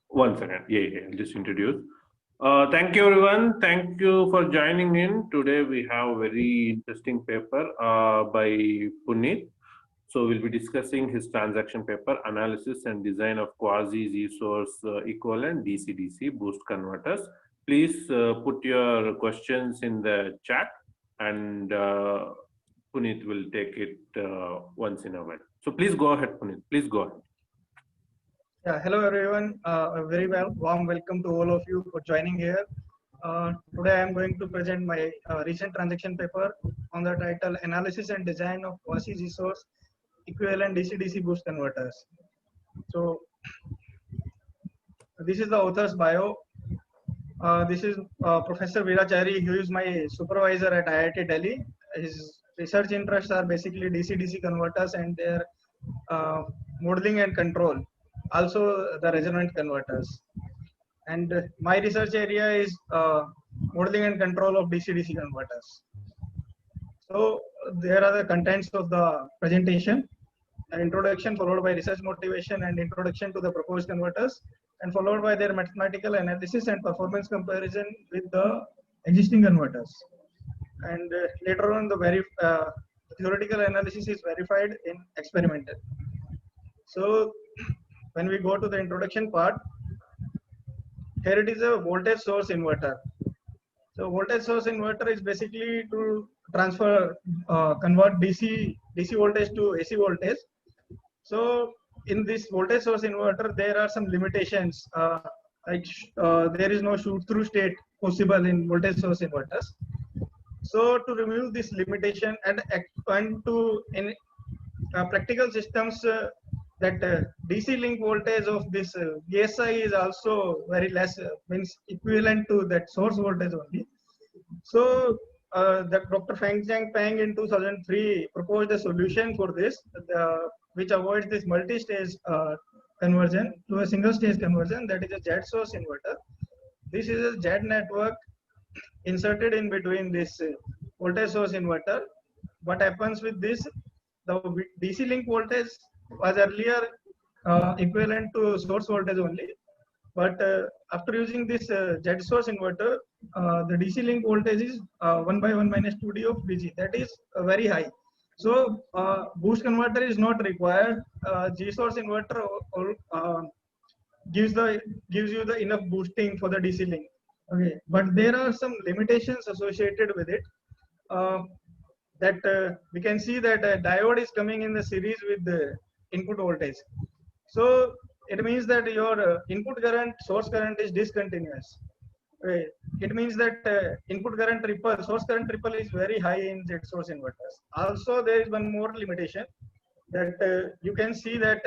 One second. Yeah. I'll just introduce. Thank you, everyone. Thank you for joining in. Today we have a very interesting paper by Puneet. So we'll be discussing his transaction paper analysis and design of quasi Z-source equivalent DC-DC boost converters. Please put your questions in the chat, and Puneet will take it once in a while. So please go ahead, Puneet. Please go ahead. Hello everyone. A very warm welcome to all of you for joining here. Today I am going to present my recent transaction paper on the title Analysis and Design of Quasi Z-source Equivalent DC-DC Boost Converters. So this is the author's bio. This is Professor Veerachari, who is my supervisor at IIT Delhi. His research interests are basically DC-DC converters and their modeling and control. Also the resonant converters. And my research area is modeling and control of DC-DC converters. So there are the contents of the presentation: an introduction followed by research motivation and introduction to the proposed converters, and followed by their mathematical analysis and performance comparison with the existing converters. And later on, the theoretical analysis is verified in experimental. So when we go to the introduction part, here it is a voltage source inverter. So voltage source inverter is basically to convert DC voltage to AC voltage. So in this voltage source inverter, there are some limitations. There is no shoot-through state possible in voltage source inverters. So to remove this limitation and to in practical systems, that DC link voltage of this VSI is also very less, means equivalent to that source voltage only. So the Dr. Feng-Jiang Peng in 2003 proposed a solution for this, which avoids this multi-stage conversion to a single-stage conversion, that is a Z source inverter. This is a Z network inserted in between this voltage source inverter. What happens with this? The DC link voltage was earlier equivalent to source voltage only, but after using this Z source inverter, the DC link voltage is 1 by 1 minus 2D of Vg. That is very high. So boost converter is not required. G source inverter gives you the enough boosting for the DC link. Okay, but there are some limitations associated with it. That we can see that a diode is coming in the series with the input voltage. So it means that your input current, source current is discontinuous. Okay. It means that input current ripple, source current ripple is very high in Z source inverters. Also, there is one more limitation, that you can see that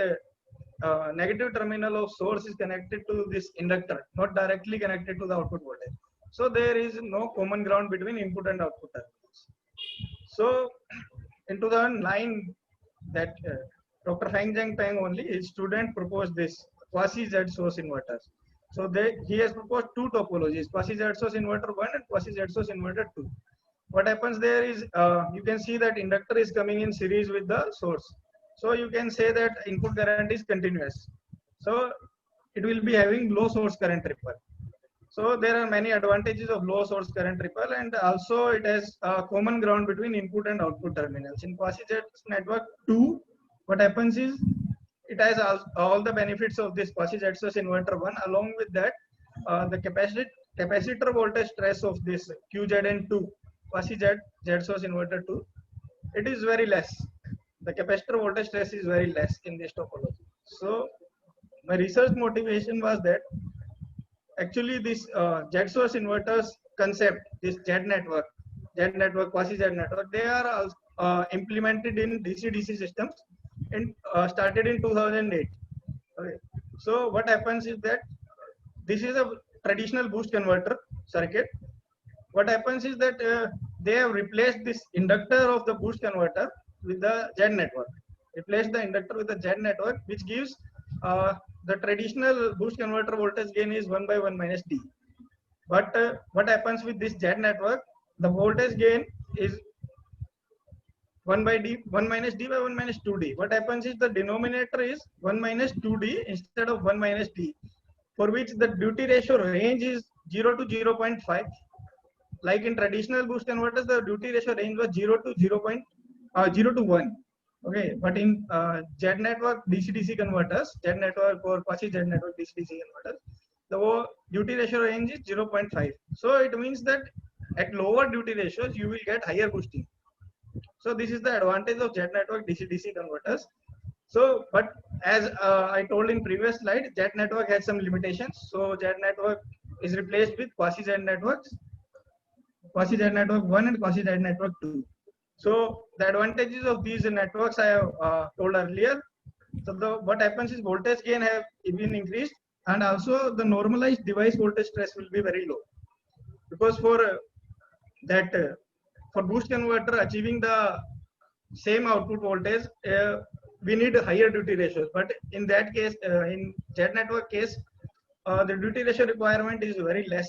negative terminal of source is connected to this inductor, not directly connected to the output voltage. So there is no common ground between input and output terminals. So in 2009, that Dr. Feng-Jiang Peng only, his student, proposed this quasi Z source inverters. So he has proposed two topologies: quasi Z source inverter 1 and quasi Z source inverter 2. What happens there is, you can see that inductor is coming in series with the source. So you can say that input current is continuous. So it will be having low source current ripple. So there are many advantages of low source current ripple, and also it has a common ground between input and output terminals. In quasi-Z network 2, what happens is it has all the benefits of this quasi-Z source inverter 1. Along with that, the capacitor voltage stress of this QZN2 quasi-Z source inverter 2, it is very less. The capacitor voltage stress is very less in this topology. So my research motivation was that actually this Z source inverters concept, this Z network, quasi-Z network, they are implemented in DC-DC systems and started in 2008. Okay. So what happens is that this is a traditional boost converter circuit. What happens is that they have replaced this inductor of the boost converter with the Z network. Replace the inductor with the Z network, which gives the traditional boost converter voltage gain is 1 by 1 minus D. But what happens with this Z network? The voltage gain is 1 by d, 1 minus d by 1 minus 2d. What happens is the denominator is 1 minus 2d instead of 1 minus d, for which the duty ratio range is 0 to 0.5. Like in traditional boost converters, the duty ratio range was 0 to 0 to 1. Okay, but in Z network DC-DC converters, Z network or quasi Z network DC-DC converters, the duty ratio range is 0.5. So it means that at lower duty ratios, you will get higher boosting. So this is the advantage of Z network DC-DC converters. So, but as I told in previous slide, Z network has some limitations. So Z network is replaced with quasi Z networks, quasi Z network 1 and quasi Z network 2. So the advantages of these networks I have told earlier. So what happens is voltage gain have been increased, and also the normalized device voltage stress will be very low, because for for boost converter achieving the same output voltage, we need higher duty ratios. But in that case, in Z network case, the duty ratio requirement is very less.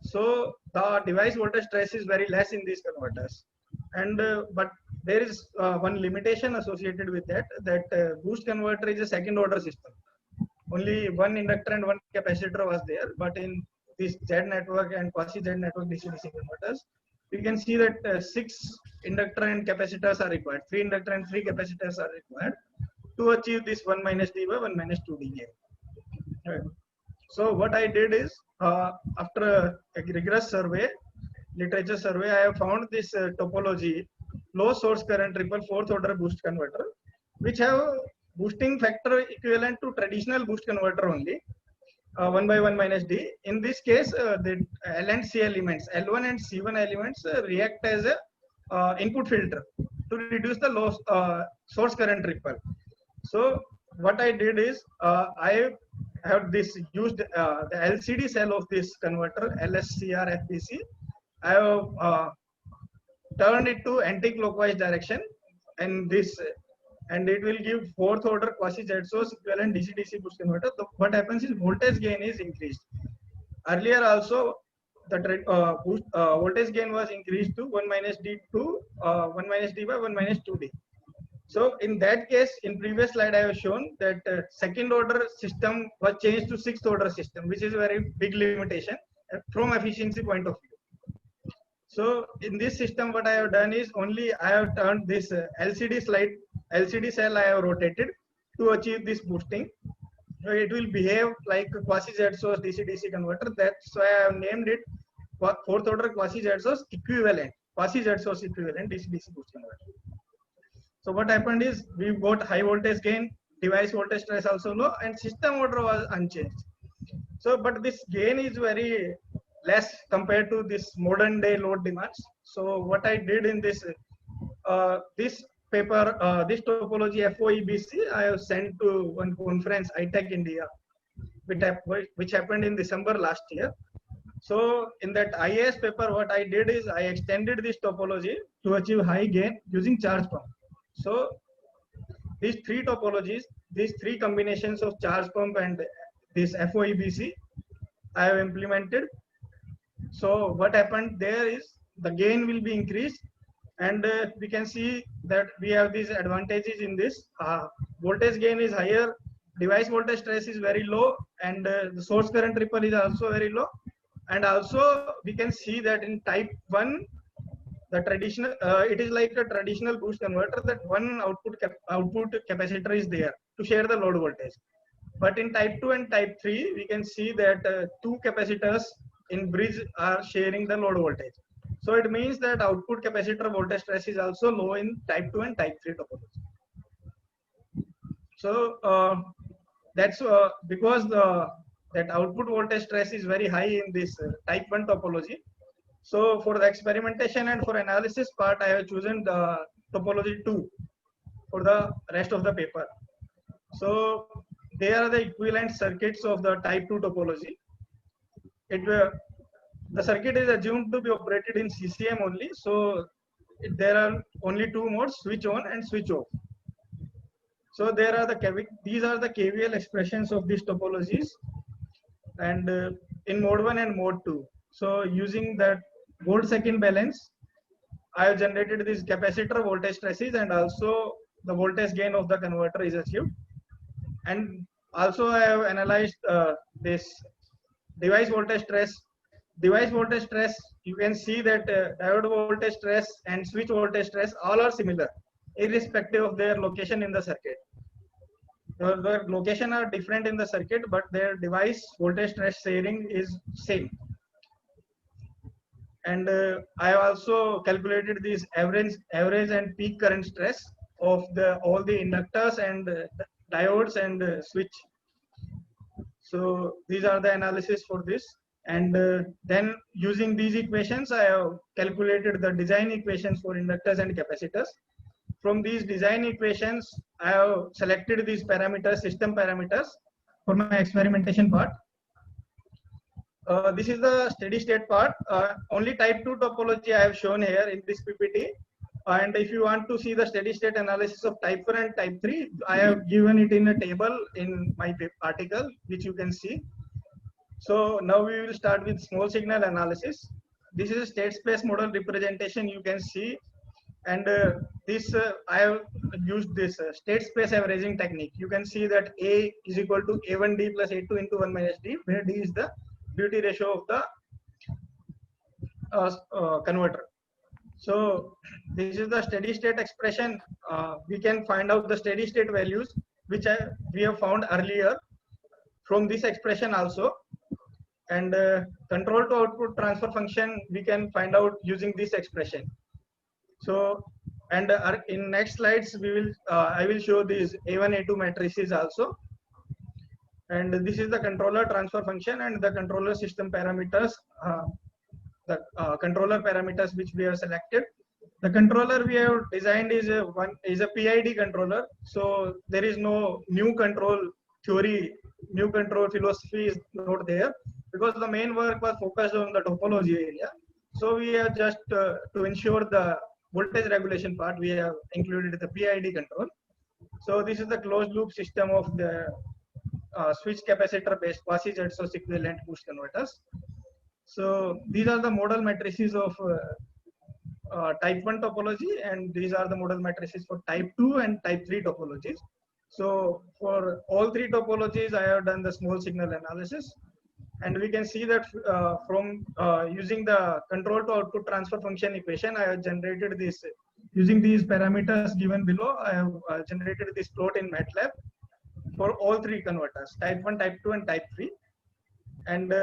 So the device voltage stress is very less in these converters. And but there is one limitation associated with that, boost converter is a second order system. Only one inductor and one capacitor was there, but in this Z network and quasi Z network DC-DC converters, we can see that 6 inductor and capacitors are required, 3 inductor and 3 capacitors are required to achieve this 1 minus d by 1 minus 2d gain. Right. So what I did is, after a rigorous survey, literature survey, I have found this topology, low source current ripple fourth order boost converter, which have boosting factor equivalent to traditional boost converter only, 1 by 1 minus d. In this case, the L and C elements, L1 and C1 elements react as a input filter to reduce the low source current ripple. So what I did is, I have this used the LCD cell of this converter, LSCR FPC. I have turned it to anti-clockwise direction, and this, and it will give fourth order quasi Z source equivalent DC-DC boost converter. So what happens is voltage gain is increased. Earlier also, the voltage gain was increased to 1 minus d to 1 minus d by 1 minus 2d. So in that case, in previous slide I have shown that second order system was changed to sixth order system, which is a very big limitation from efficiency point of view. So in this system, what I have done is, only I have turned this LCD cell I have rotated to achieve this boosting. So it will behave like a quasi Z source DC-DC converter. That's why I have named it fourth order quasi Z source equivalent, DC-DC boost converter. So what happened is, we got high voltage gain, device voltage stress also low, and system order was unchanged. So, but this gain is very less compared to this modern day load demands. So what I did in this this paper, this topology FOEBC, I have sent to one conference, ITEC India, which happened in December last year. So in that IAS paper, what I did is, I extended this topology to achieve high gain using charge pump. So these three topologies, these three combinations of charge pump and this FOEBC, I have implemented. So what happened there is, the gain will be increased, and we can see that we have these advantages in this. Voltage gain is higher, device voltage stress is very low, and the source current ripple is also very low. And also we can see that in type 1, the traditional, it is like a traditional boost converter, that one output capacitor is there to share the load voltage. But in type 2 and type 3, we can see that 2 capacitors in bridge are sharing the load voltage. So it means that output capacitor voltage stress is also low in type 2 and type 3 topology. So that's because that output voltage stress is very high in this type 1 topology. So for the experimentation and for analysis part, I have chosen the topology 2 for the rest of the paper. So they are the equivalent circuits of the type 2 topology. The circuit is assumed to be operated in CCM only. So there are only 2 modes, switch on and switch off. So there are these are the KVL expressions of these topologies, and in mode 1 and mode 2. So using that volt-second balance, I have generated this capacitor voltage stresses, and also the voltage gain of the converter is achieved. And also I have analyzed this device voltage stress. Device voltage stress, you can see that diode voltage stress and switch voltage stress all are similar, irrespective of their location in the circuit. Their location are different in the circuit, but their device voltage stress sharing is same. And I have also calculated these average and peak current stress of all the inductors and diodes and switch. So these are the analysis for this. And then using these equations, I have calculated the design equations for inductors and capacitors. From these design equations, I have selected these parameters, system parameters, for my experimentation part. This is the steady state part. Only type 2 topology I have shown here in this PPT. And if you want to see the steady state analysis of type 4 and type 3, I have given it in a table in my article, which you can see. So now we will start with small signal analysis. This is a state space model representation you can see. And I have used this state space averaging technique. You can see that A is equal to A1D plus A2 into 1 minus D, where D is the duty ratio of the converter. So this is the steady state expression. We can find out the steady state values, which we have found earlier from this expression also. And control to output transfer function, we can find out using this expression. So, and in next slides, I will show these A1, A2 matrices also. And this is the controller transfer function and the controller system parameters, the controller parameters which we have selected. The controller we have designed is a PID controller. So there is no new control theory, new control philosophy is not there, because the main work was focused on the topology area. So we have just to ensure the voltage regulation part, we have included the PID control. So this is the closed loop system of the switch capacitor based quasi Z-source equivalent boost converters. So these are the model matrices of type 1 topology, and these are the model matrices for type 2 and type 3 topologies. So for all three topologies, I have done the small signal analysis. And we can see that from using the control to output transfer function equation, I have generated this using these parameters given below. I have generated this plot in MATLAB for all three converters, type 1, type 2, and type 3. And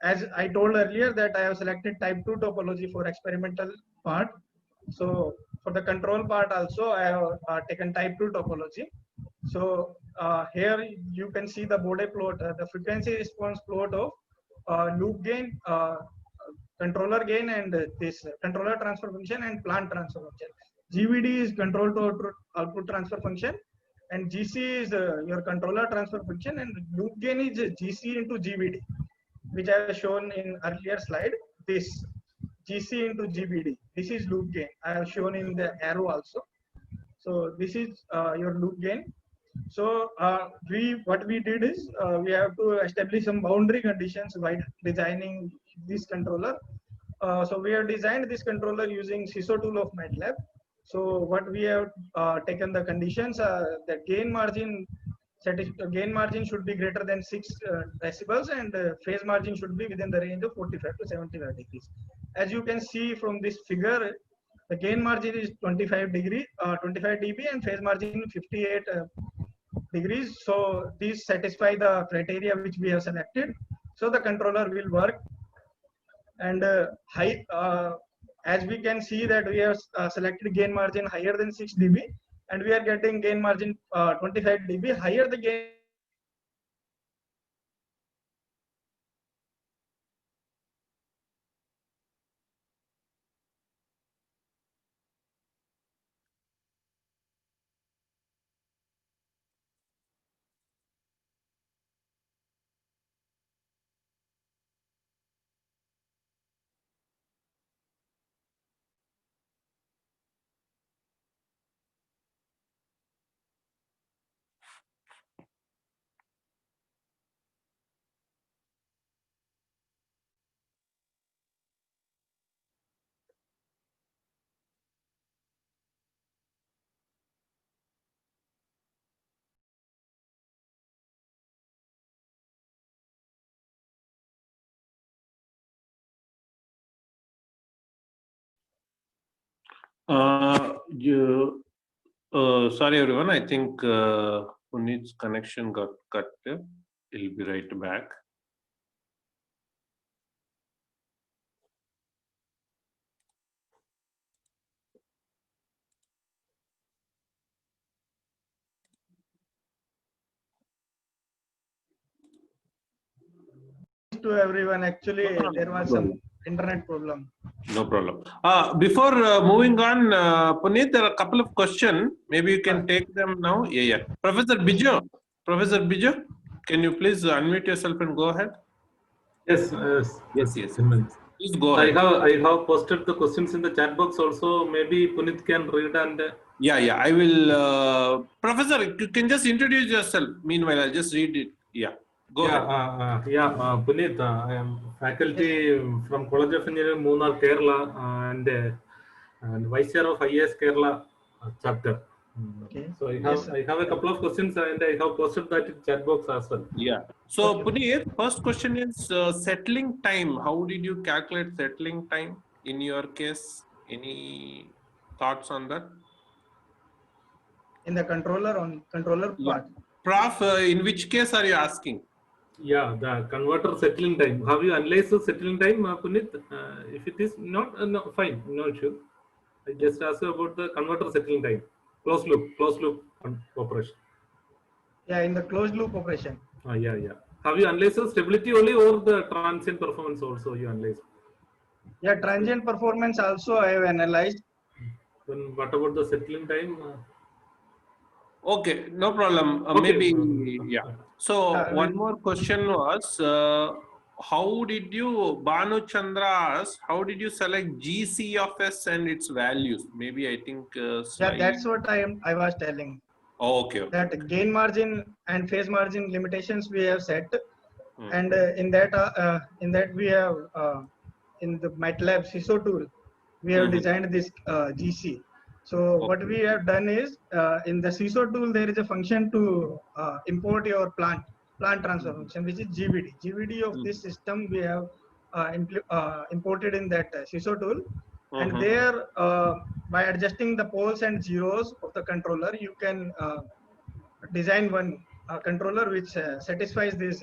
as I told earlier that I have selected type 2 topology for experimental part. So for the control part also, I have taken type 2 topology. So here you can see the Bode plot, the frequency response plot of loop gain, controller gain, and this controller transfer function and plant transfer function. GVD is control to output transfer function, and GC is your controller transfer function, and loop gain is GC into GVD, which I have shown in earlier slide. This GC into GVD, this is loop gain. I have shown in the arrow also. So this is your loop gain. So what we did is we have to establish some boundary conditions by designing this controller. So we have designed this controller using CISO tool of MATLAB. So what we have taken the conditions, the gain margin should be greater than 6 decibels, and phase margin should be within the range of 45 to 75 degrees. As you can see from this figure, the gain margin is 25 dB, and phase margin 58 degrees. So these satisfy the criteria which we have selected. So the controller will work. And as we can see that we have selected gain margin higher than 6 dB, and we are getting gain margin 25 dB. Higher the gain Sorry everyone, I think Puneet's connection got cut. He'll be right back. To everyone, actually, there was some internet problem. No problem. Before moving on, Puneet, there are a couple of questions. Maybe you can take them now. Yeah. Professor Bijo, can you please unmute yourself and go ahead? Yes. Yes. Please go ahead. I have posted the questions in the chat box also. Maybe Puneet can read and. Yeah. I will. Professor, you can just introduce yourself. Meanwhile, I'll just read it. Yeah. Go ahead. Puneet, I am faculty from College of Engineering, Munnar, Kerala, and Vice Chair of IAS Kerala chapter. Okay. So I have a couple of questions and I have posted that in chat box as well. Yeah. So Puneet, first question is settling time. How did you calculate settling time in your case? Any thoughts on that? In the controller part. Prof, in which case are you asking? Yeah, the converter settling time. Have you analyzed the settling time, Puneet? If it is not, no, fine, no issue. I just asked you about the converter settling time, closed loop operation. Yeah, in the closed loop operation. Yeah. Have you analyzed the stability only or the transient performance also you analyzed? Yeah, transient performance also I have analyzed. Then what about the settling time? Okay, no problem. Okay. Maybe, yeah. So one more question was, how did you, Banu Chandra asked, how did you select GC of S and its values? Maybe I think Yeah, that's what I was telling. Oh, okay. That gain margin and phase margin limitations we have set, and in that we have in the MATLAB CISO tool we have designed this GC. So what we have done is in the CISO tool there is a function to import your plant transfer function, which is GVD. GVD of this system we have imported in that CISO tool, and there by adjusting the poles and zeros of the controller you can design one controller which satisfies these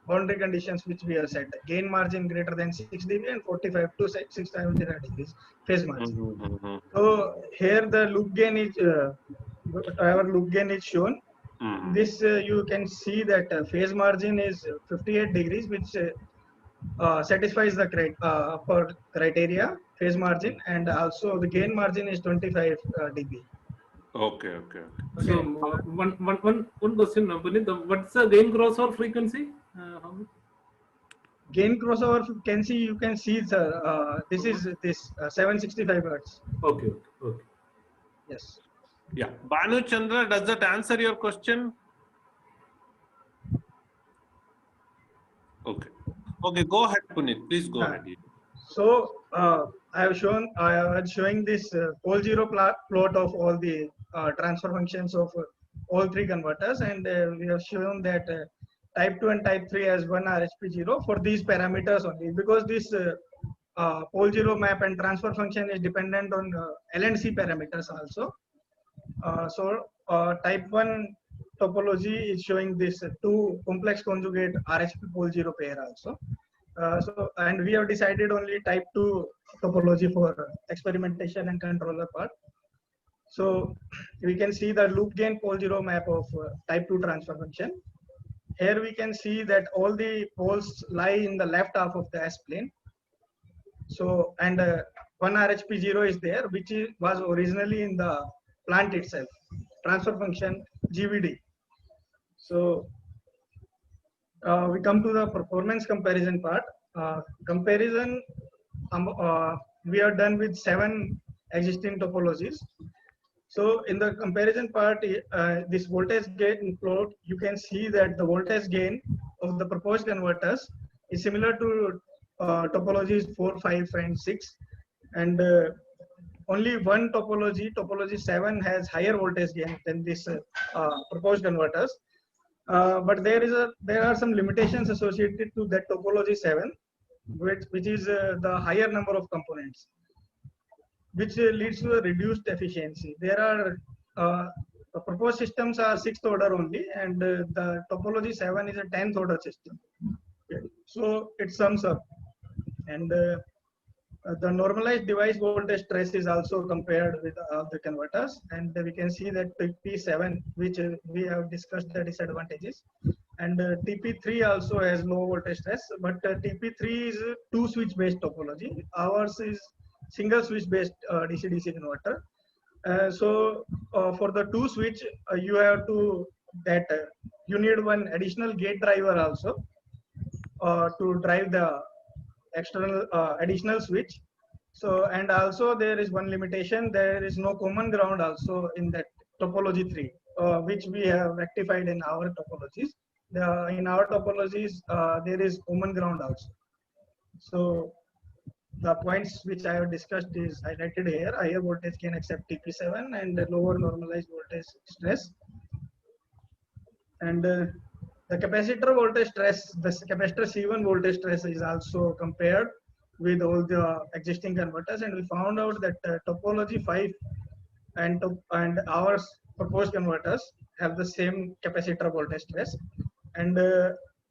boundary conditions which we have set: gain margin greater than 6 dB and 45 to 670 degrees phase margin. So here the loop gain is our loop gain is shown. This you can see that phase margin is 58 degrees, which satisfies the criteria phase margin, and also the gain margin is 25 dB. Okay. So one question, Puneet, what's the gain crossover frequency? Gain crossover frequency, you can see this is 765 hertz. Okay. Yes. Yeah. Banu Chandra, does that answer your question? Okay, go ahead, Puneet. Please go ahead. So I was showing this pole zero plot of all the transfer functions of all three converters, and we have shown that type 2 and type 3 has one RSP0 for these parameters only, because this pole zero map and transfer function is dependent on L and C parameters also. So type 1 topology is showing this two complex conjugate RSP pole zero pair also. And we have decided only type 2 topology for experimentation and controller part. So we can see the loop gain pole zero map of type 2 transfer function. Here we can see that all the poles lie in the left half of the S plane. So, and one RHP0 is there, which was originally in the plant itself, transfer function GVD. So we come to the performance comparison part. Comparison we are done with 7 existing topologies. So in the comparison part, this voltage gain plot, you can see that the voltage gain of the proposed converters is similar to topologies 4, 5, and 6, and only one topology 7, has higher voltage gain than this proposed converters. But there are some limitations associated to that topology 7, which is the higher number of components. which leads to a reduced efficiency. There are the proposed systems are 6th order only, and the topology 7 is a 10th order system. Okay. So it sums up, and the normalized device voltage stress is also compared with the converters, and we can see that TP7, which we have discussed the disadvantages, and TP3 also has low voltage stress, but TP3 is a two switch based topology. Ours is single switch based DC-DC converter. So for the two switch, you have to you need one additional gate driver also to drive the external additional switch. So, and also there is one limitation, there is no common ground also in that topology 3, which we have rectified in our topologies. In our topologies, there is common ground also. So the points which I have discussed is highlighted here. Higher voltage can accept TP7 and lower normalized voltage stress. And the capacitor voltage stress, the capacitor C1 voltage stress is also compared with all the existing converters, and we found out that topology 5 and our proposed converters have the same capacitor voltage stress, and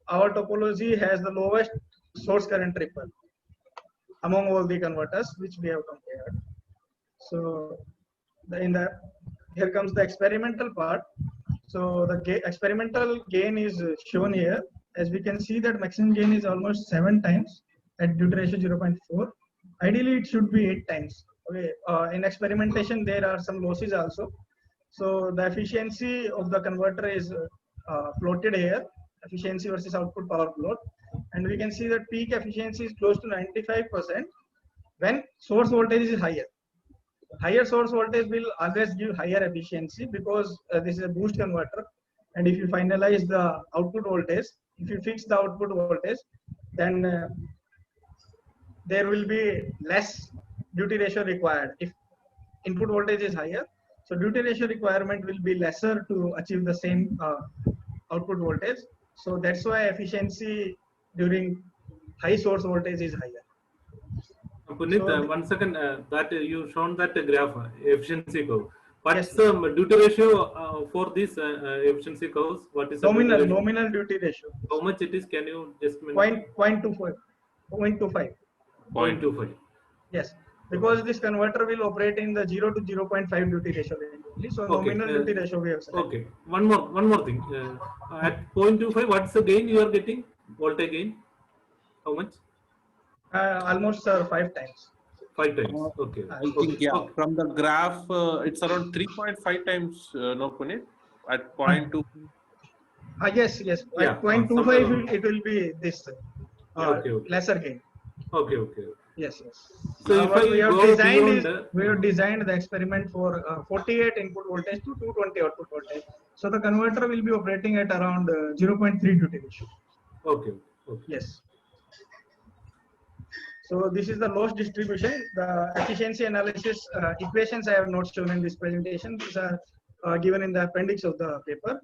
our topology has the lowest source current ripple among all the converters which we have compared. So here comes the experimental part. So the experimental gain is shown here. As we can see that maximum gain is almost 7 times at duty ratio 0.4. Ideally, it should be 8 times. Okay. In experimentation, there are some losses also. So the efficiency of the converter is plotted here, efficiency versus output power plot. And we can see that peak efficiency is close to 95% when source voltage is higher. Higher source voltage will always give higher efficiency because this is a boost converter. And if you finalize the output voltage, if you fix the output voltage, then there will be less duty ratio required. If input voltage is higher, so duty ratio requirement will be lesser to achieve the same output voltage. So that's why efficiency during high source voltage is higher. Puneet, So 1 second, that you shown that graph, efficiency curve. What's yes, the duty ratio for this efficiency curves? What is the nominal duty ratio? How much it is? Can you just mention? 0.25. 0.25. Yes, because this converter will operate in the 0 to 0.5 duty ratio only. So Okay, nominal duty ratio we have selected. Okay, one more thing. At 0.25, what's the gain you are getting? Voltage gain? How much? Almost 5 times. 5 times. Okay. I think, yeah, Okay. from the graph, it's around 3.5 times, no, Puneet, at 0.2. Yes. Yeah, At 0.25, it will be this Okay. lesser gain. Okay. Yes. So if What I we have go designed beyond, is we have designed the experiment for 48 input voltage to 220 output voltage. So the converter will be operating at around 0.3 duty ratio. Okay. Yes. So this is the loss distribution. The efficiency analysis equations I have not shown in this presentation. These are given in the appendix of the paper.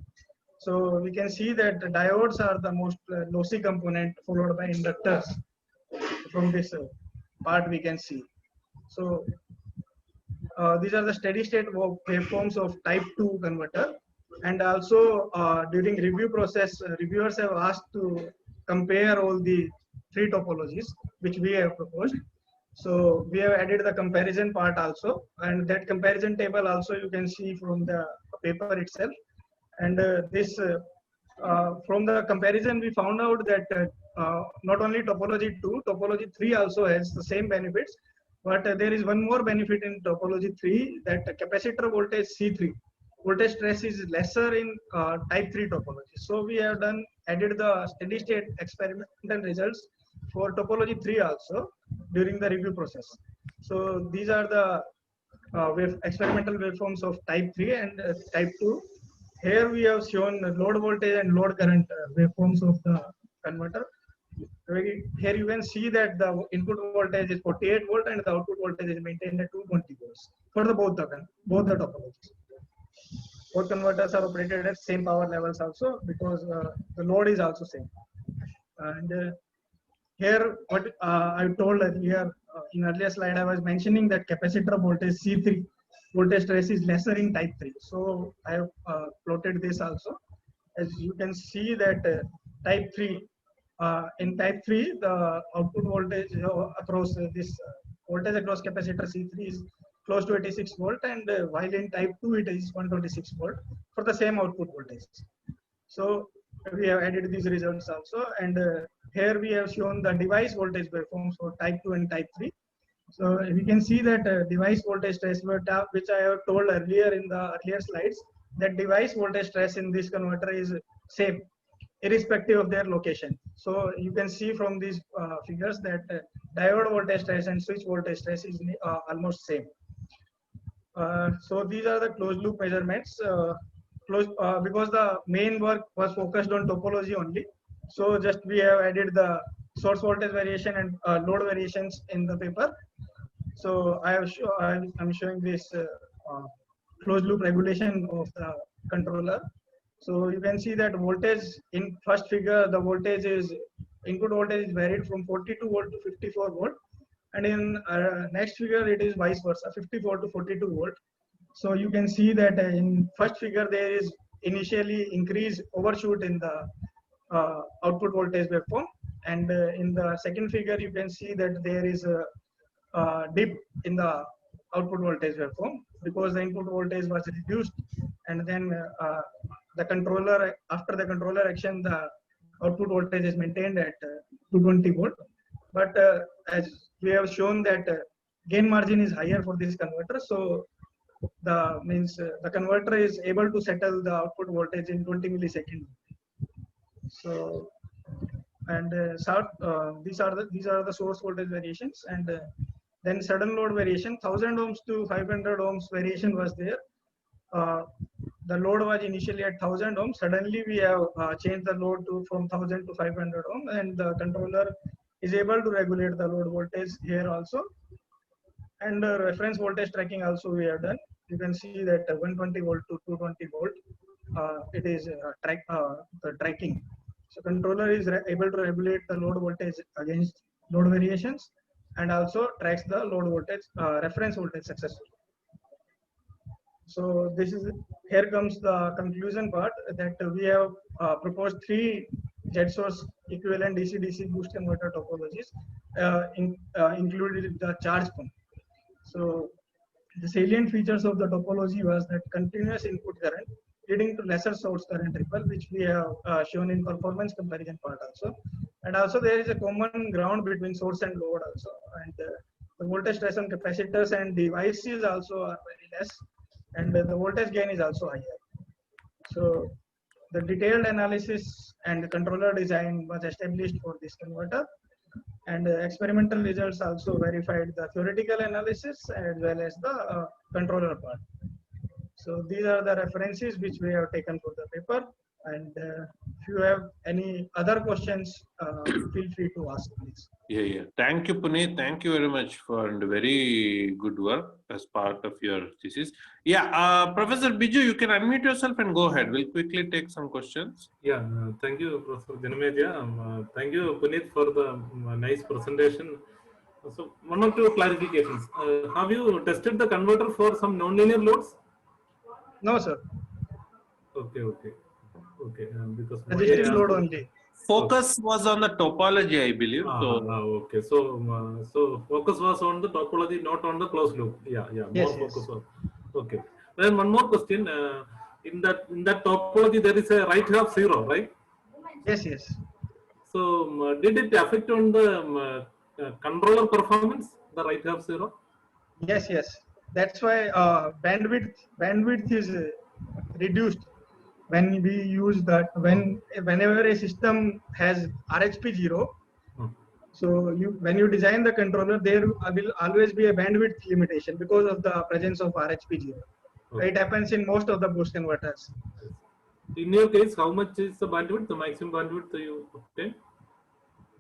So we can see that the diodes are the most lossy component, followed by inductors. From this part we can see. So these are the steady state waveforms of type 2 converter. And also during review process, reviewers have asked to compare all the 3 topologies which we have proposed. So we have added the comparison part also, and that comparison table also you can see from the paper itself. And from the comparison we found out that not only topology 2, topology 3 also has the same benefits, but there is one more benefit in topology 3, that capacitor voltage C3 voltage stress is lesser in type 3 topology. So we have added the steady state experimental results for topology 3 also during the review process. So these are the experimental waveforms of type 3 and type 2. Here we have shown load voltage and load current waveforms of the converter. Here you can see that the input voltage is 48 volt and the output voltage is maintained at 220 volts for both the topologies. Both converters are operated at same power levels also, because the load is also same. And here what I told earlier, in earlier slide I was mentioning that capacitor voltage C3 voltage stress is lesser in type 3. So I have plotted this also. As you can see that type 3, in type 3, the output voltage across this voltage across capacitor C3 is close to 86 volt, and while in type 2 it is 126 volt for the same output voltage. So we have added these results also, and here we have shown the device voltage waveforms for type 2 and type 3. So we can see that device voltage stress, which I have told earlier in the earlier slides, that device voltage stress in this converter is same irrespective of their location. So you can see from these figures that diode voltage stress and switch voltage stress is almost same. So these are the closed loop measurements. Because the main work was focused on topology only. So just we have added the source voltage variation and load variations in the paper. So I'm showing this closed loop regulation of the controller. So you can see that voltage in first figure, the voltage is input voltage is varied from 42 volt to 54 volt, and in next figure it is vice versa, 54 to 42 volt. So you can see that in first figure there is initially increase overshoot in the output voltage waveform, and in the second figure you can see that there is a dip in the output voltage waveform because the input voltage was reduced, and then the controller, after the controller action, the output voltage is maintained at 220 volt. But as we have shown that gain margin is higher for this converter, so the converter is able to settle the output voltage in 20 milliseconds. So, and these are the source voltage variations, and then sudden load variation, 1000 ohms to 500 ohms variation was there. The load was initially at 1000 ohms. Suddenly we have changed the load from 1000 to 500 ohms, and the controller is able to regulate the load voltage here also. And reference voltage tracking also we have done. You can see that 120 volt to 220 volt, it is the tracking. So controller is able to regulate the load voltage against load variations, and also tracks the load voltage, reference voltage successfully. So here comes the conclusion part, that we have proposed 3 Z source equivalent DC-DC boost converter topologies, included the charge pump. So the salient features of the topology was that continuous input current leading to lesser source current ripple, which we have shown in performance comparison part also. And also there is a common ground between source and load also. And the voltage stress on capacitors and devices also are very less, and the voltage gain is also higher. So the detailed analysis and the controller design was established for this converter, and experimental results also verified the theoretical analysis as well as the controller part. So these are the references which we have taken for the paper, and if you have any other questions, feel free to ask, please. Yeah. Thank you, Puneet. Thank you very much for the very good work as part of your thesis. Yeah, Professor Biju, you can unmute yourself and go ahead. We'll quickly take some questions. Yeah, thank you, Professor Janamedia. Thank you, Puneet, for the nice presentation. So, one or two clarifications. Have you tested the converter for some nonlinear loads? No, sir. Okay. Because Resistive load only. Focus was on the topology, I believe. Okay. So focus was on the topology, not on the closed loop. Yeah. Yes, More focus was. Okay. Then one more question. In that topology, there is a right half 0, right? Yes. So did it affect on the controller performance, the right half 0? Yes. That's why bandwidth is reduced when we use that. Whenever a system has RHP 0, so when you design the controller, there will always be a bandwidth limitation because of the presence of RHP 0. Okay. It happens in most of the boost converters. In your case, how much is the bandwidth, the maximum bandwidth you obtain?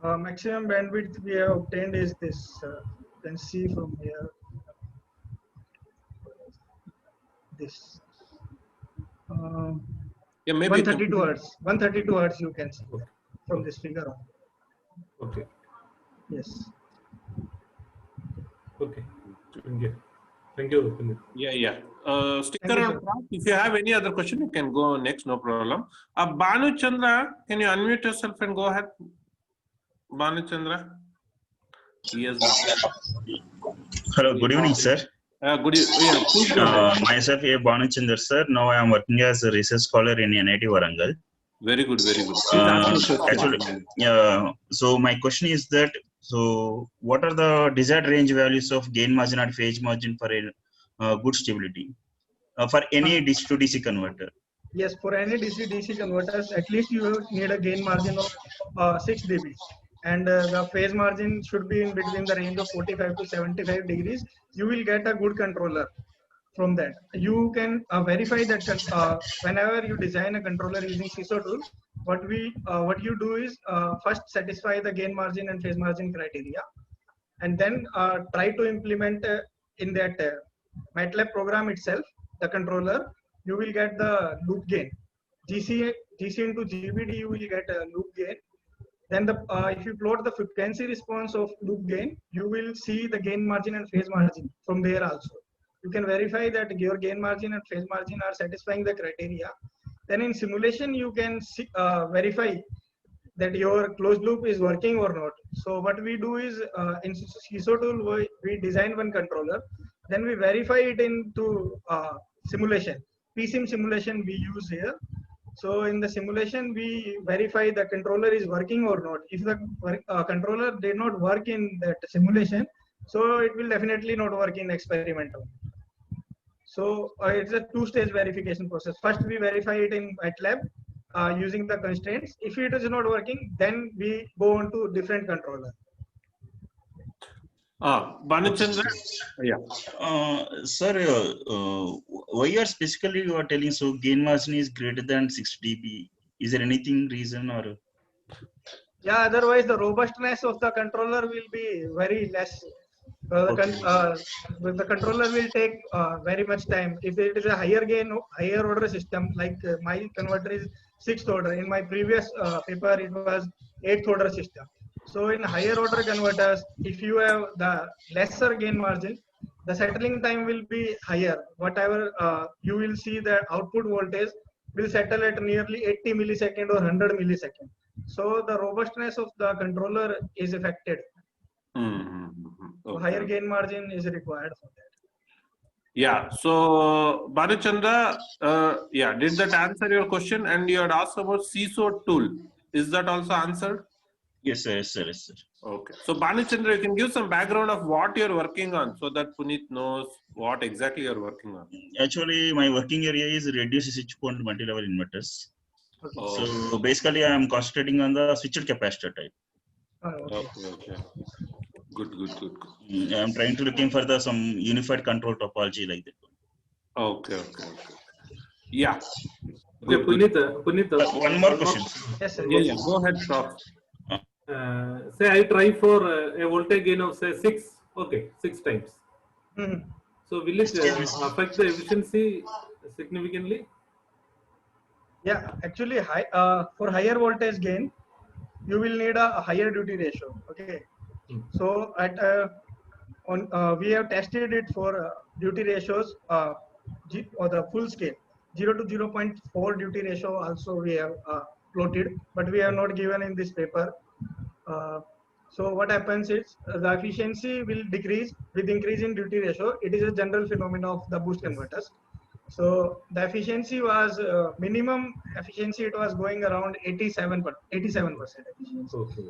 Maximum bandwidth we have obtained is this. You can see from here. This. Yeah, maybe 132 hertz. 132 hertz you can see from this figure on. Okay. Yes. Okay. Thank you. Thank you, Punit. Yeah. Stick Thank you, around. sir. Prof. If you have any other question, you can go next, no problem. Banu Chandra, can you unmute yourself and go ahead? Banu Chandra. Yes. Hello, good evening, sir. Good. Yeah, please go ahead. Myself, A. Bhanuchandar, sir. Now I am working as a research scholar in NIT Warangal. Very good. Very good. Please ask your question. Actually, so my question is that, so what are the desired range values of gain margin and phase margin for a good stability for any DC to DC converter? Yes, for any DC-DC converters, at least you need a gain margin of 6 dB. And the phase margin should be in between the range of 45 to 75 degrees. You will get a good controller from that. You can verify that whenever you design a controller using CISO tool, what you do is first satisfy the gain margin and phase margin criteria, and then try to implement in that MATLAB program itself, the controller, you will get the loop gain. GC into GBD, you will get a loop gain. Then if you plot the frequency response of loop gain, you will see the gain margin and phase margin from there also. You can verify that your gain margin and phase margin are satisfying the criteria. Then in simulation, you can verify that your closed loop is working or not. So what we do is in CISO tool, we design one controller, then we verify it into simulation. PSIM simulation we use here. So in the simulation, we verify the controller is working or not. If the controller did not work in that simulation, so it will definitely not work in experimental. So it's a two-stage verification process. First, we verify it in MATLAB using the constraints. If it is not working, then we go on to different controller. Banu Chandra. Yeah. Sir, why are specifically you are telling so gain margin is greater than 6 dB? Is there anything reason or? Yeah, otherwise the robustness of the controller will be very less. The controller will take very much time. If it is a higher gain, higher order system, like my converter is 6th order. In my previous paper, it was 8th order system. So in higher order converters, if you have the lesser gain margin, the settling time will be higher. Whatever you will see, the output voltage will settle at nearly 80 millisecond or 100 millisecond. So the robustness of the controller is affected. So higher gain margin is required for that. Yeah. So Banu Chandra, did that answer your question? And you had asked about CISO tool. Is that also answered? Yes, sir. Yes, sir. Yes, sir. Okay. So Banu Chandra, you can give some background of what you're working on so that Puneet knows what exactly you're working on. Actually, my working area is reduced switch point multi-level inverters. Okay. So basically, I am concentrating on the switched capacitor type. Okay. Good. I am trying to looking for some unified control topology like that. Okay. Yeah. Okay, Punit. One more question. Yes, sir. Yeah. Go ahead, Prof. Say I try for a voltage gain of say 6. Okay, 6 times. So will it affect the efficiency significantly? Yeah, actually, for higher voltage gain, you will need a higher duty ratio. Okay. So at we have tested it for duty ratios or the full scale 0 to 0.4 duty ratio. Also we have plotted, but we have not given in this paper. So what happens is the efficiency will decrease with increase in duty ratio. It is a general phenomenon of the boost converters. So the efficiency was minimum efficiency. It was going around 87% efficiency. Okay.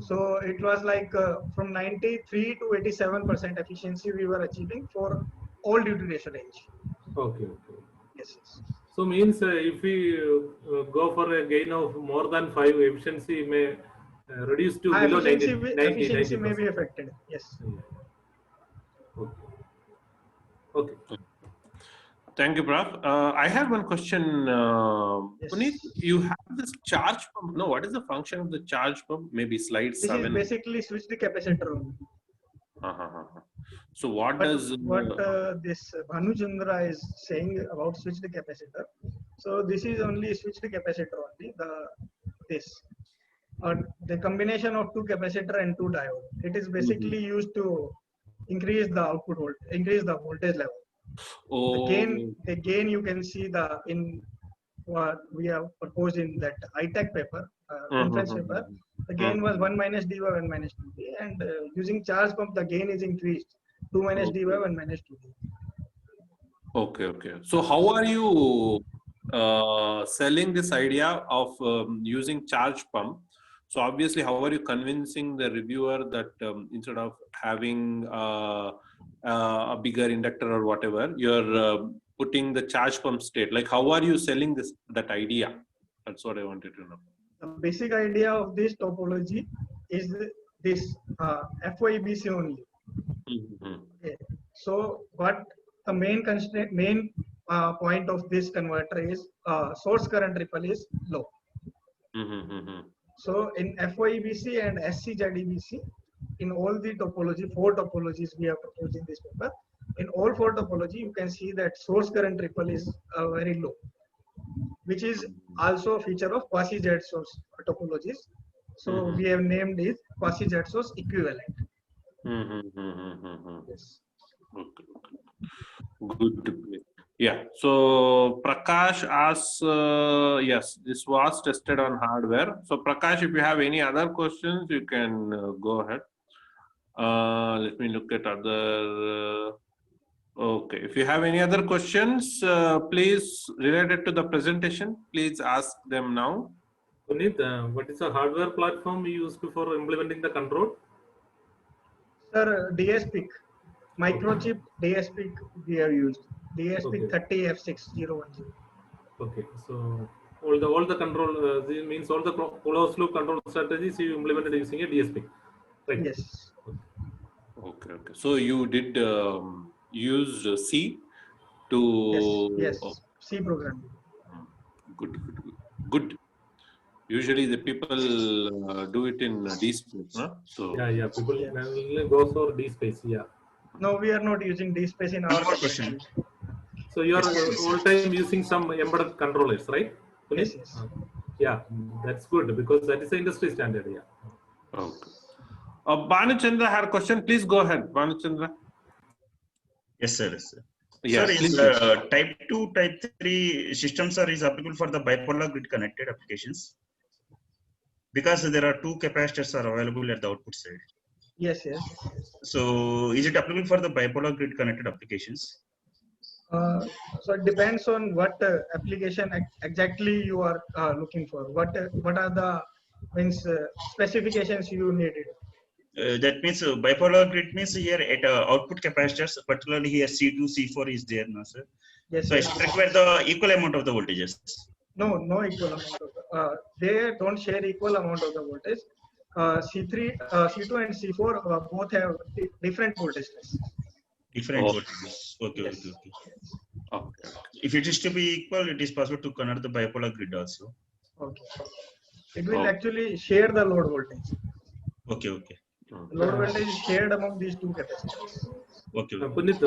So it was like from 93 to 87% efficiency we were achieving for all duty ratio range. Okay. Yes. So means if we go for a gain of more than 5, efficiency may reduce to below 90. Efficiency may be affected. Yes. Okay. Thank you, Prof. I have one question. Yes. Puneet, you have this charge pump. No, what is the function of the charge pump? Maybe slide 7. This is basically switch the capacitor only. So what this Bhanu Chandra is saying about switch the capacitor. So this is only switch the capacitor only. The combination of 2 capacitor and 2 diode. It is basically used to increase the output volt, increase the voltage level. Oh, The gain you can see the in what we have proposed in that ITEC paper, conference paper. The gain was 1 minus dy 1 minus 2d, and using charge pump the gain is increased 2 minus dy 1 minus 2d. okay, okay. So how are you selling this idea of using charge pump? So obviously, how are you convincing the reviewer that instead of having a bigger inductor or whatever, you're putting the charge pump state? Like, how are you selling that idea? That's what I wanted to know. The basic idea of this topology is this FYBC only. Okay. So, but the main constraint, point of this converter is source current ripple is low. So in FYBC and SCZEBC, in all the topology, 4 topologies we have proposed in this paper, in all 4 topology, you can see that source current ripple is very low, which is also a feature of quasi-Z source topologies. So we have named it quasi-Z source equivalent. Yes. Okay. Good. Yeah. So Prakash asks, yes, this was tested on hardware. So Prakash, if you have any other questions, you can go ahead. Let me look at other. Okay. If you have any other questions, please related to the presentation, please ask them now. Puneet, what is the hardware platform you used for implementing the control? Sir, DSPIC, microchip DSPIC we have used. DSPIC 30F6010. Okay, so all the control means all the closed loop control strategies you implemented using a DSPIC, right? Yes. Okay. So you did use C to yes. C program. Good. Usually the people do it in DSpace, no? So yeah, people go for DSpace, yeah. No, we are not using DSpace in our question. So you are all time using some embedded controllers, right? Yes. Yeah, that's good because that is the industry standard. Yeah. Okay. Bhanuchandra had a question. Please go ahead, Bhanuchandra. Yes, sir. Yes, sir. Yes, sir, is type 2, type 3 systems is applicable for the bipolar grid connected applications? Because there are 2 capacitors are available at the output side. Yes. So is it applicable for the bipolar grid connected applications? So it depends on what application exactly you are looking for. What are the specifications you needed? That means bipolar grid means here at output capacitors, particularly here C2, C4 is there, no, sir? Yes. So it requires the equal amount of the voltages. No equal amount of they don't share equal amount of the voltage. C3, C2 and C4 both have different voltages. Different voltages. Okay. If it is to be equal, it is possible to connect the bipolar grid also. Okay. It will actually share the load voltage. Okay. Load voltage is shared among these 2 capacitors. Okay. Puneet,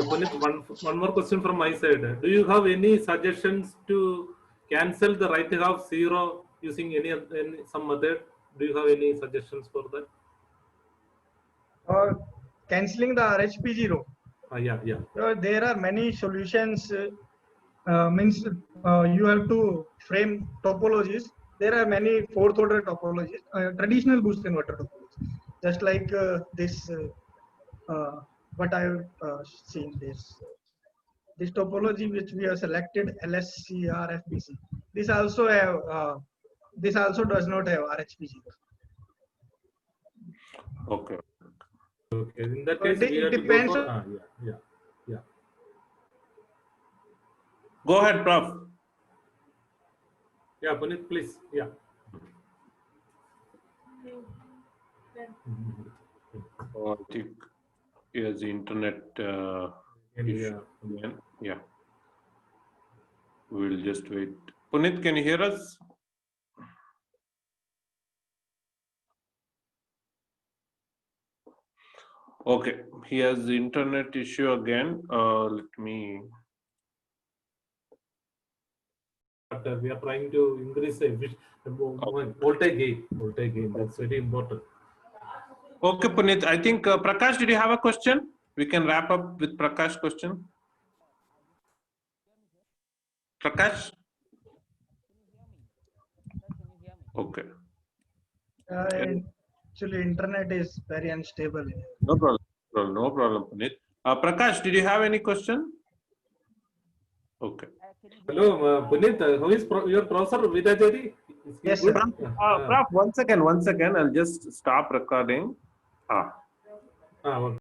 one more question from my side. Do you have any suggestions to cancel the right half zero using some method? Do you have any suggestions for that? Cancelling the RHP 0. Yeah. So there are many solutions. You have to frame topologies. There are many 4th order topologies, traditional boost converter topologies, just like this. What I have seen this topology which we have selected, LSCRFBC. This also does not have RHP 0. Okay. In that case, it depends. Yeah. Go ahead, Prof. Yeah, Puneet, please. Yeah. I think he has the internet issue again. Yeah. We'll just wait. Puneet, can you hear us? Okay, he has the internet issue again. Let me. But we are trying to increase the voltage gain. That's very important. Okay, Puneet. I think Prakash, did you have a question? We can wrap up with Prakash question. Prakash? Okay. Actually, internet is very unstable. No problem. No problem, Puneet. Prakash, did you have any question? Okay. Hello, Puneet. How is your professor Virachari? Is he Yes, good? sir. Prof, one second. I'll just stop recording. Okay.